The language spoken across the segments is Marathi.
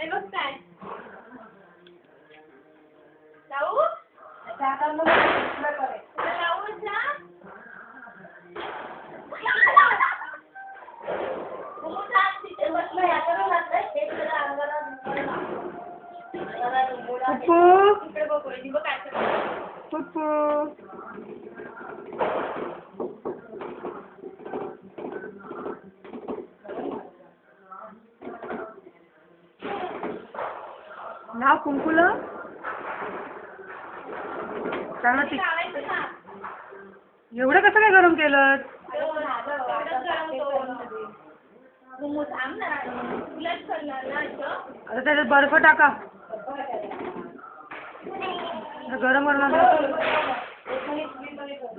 हे बघ काय जाऊ नाव कुंकुला चांगलं एवढं कसं काय गरम केलं? आता त्याच्यात बर्फ टाका गरम करणार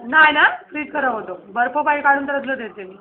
नाही ना फ्रीज खराब होतो बर्फ पाहिजे काढून तर असलं देते मी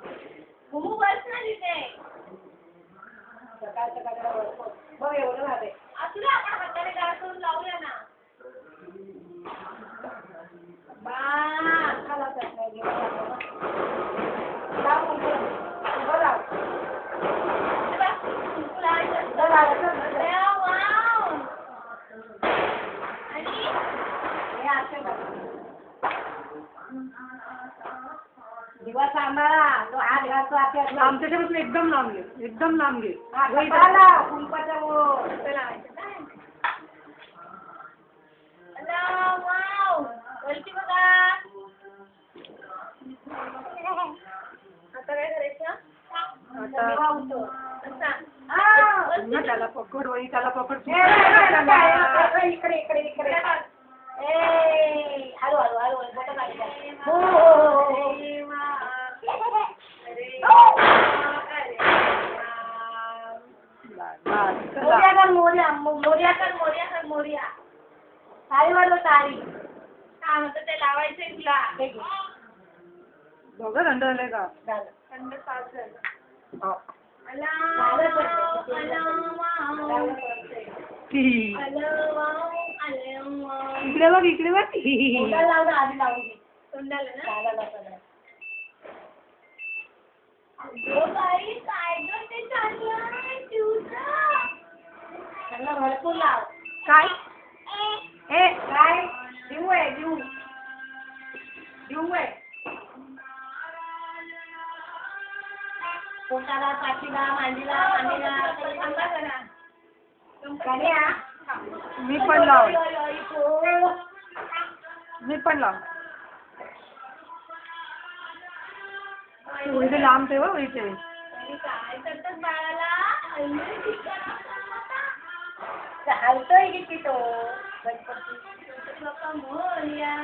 दिवस सांभाळा तो हात घालतो आमच्यापासून एकदम लांब घे एकदम लांब घे कुंपाचा वरती बघा आता काय करायचं त्याला पकड वही त्याला पकड इकडे इकडे इकडे हळू हळू हळू बोट मोर्या मोर्या कर मोर्या कर मोर्या तारी वाढव तारी काय म्हणतं ते लावायचंय तुला दोघं थंड झालंय का थंड साफ झालं इकडे बघ इकडे बघ आधी लावून घे तोंडाला ना भरपूर लाव काय ए काय देऊ आहे देऊ देऊ आहे पोटाला पाठीला मांडीला मांडीला मी पण लाव मी पण लाव इथे लांब ठेव इथे काय करतात बाळाला हलतोय किती तो गणपती बाप्पा मोरया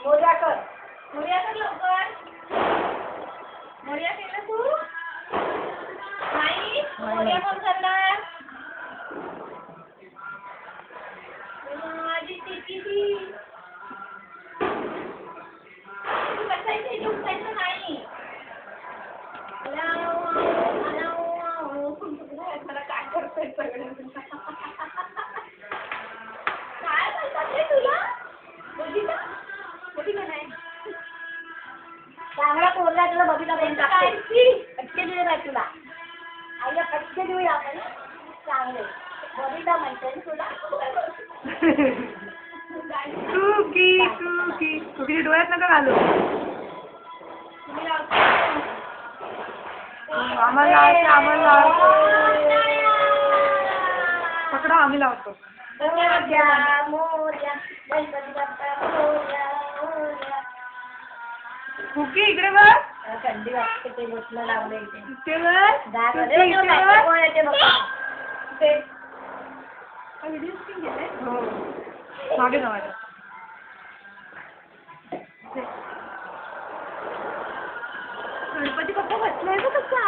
मोर्या कर लवकर मोर्या केलं तू नाही मोर्या कोण करणार माझी तिची बसायचं उठायचं नाही मला काय करतोय सगळं काय बोलतात रे तुला बघितलं नाही चांगला कोरला तुला बघितला फटके दिले नाही तुला आईला फटके देऊया आपण चांगले बघितला म्हणते तुला तुझी डोळ्यात नका घालू आम्हाला पकडा आम्ही लावतो कुकी इकडे बघ थंडी वाजते ते बसलं लावलं इथे मागे जाऊ गणपती बाप्पा बसलाय का कसा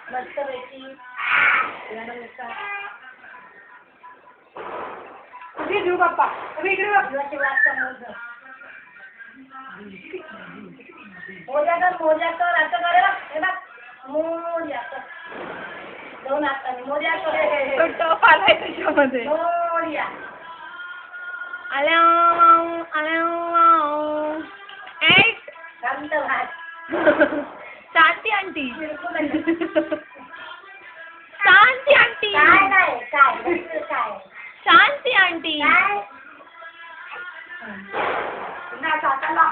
मस्त पैकी देऊ बाप्पा इकडे मोजा कर असं करे बघ मोजा कर दोन हाताने मोर्या कर. तो टप आलाय त्याच्यामध्ये. मोर्या. शांत भात. शांती आंटी. बिलकुल शांती आंटी. काय नाही काय काय शांती आंटी. काय पुन्हा साताला.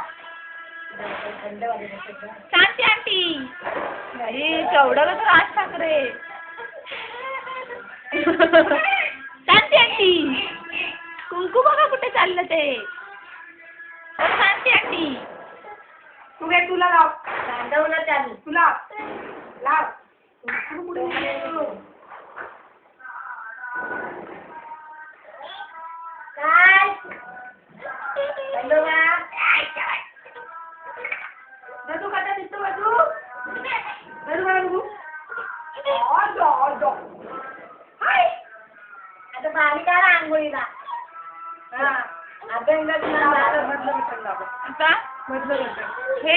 शांती आंटी. अरे केवढं तर राज ठाकरे. शांती आंटी. कुंकू बघा कुठे चाललं ते. शांती आंटी. तू घे तुला लाव. बांधवलं त्याने तुला लाव. काय बंदोबा दादू कसा दिसतो बाजू दादू बाजू हाय आता पाणी काढा आंघोळीला. हा अभ्यंगात मधलं बटन दाबा. आता मधलं हे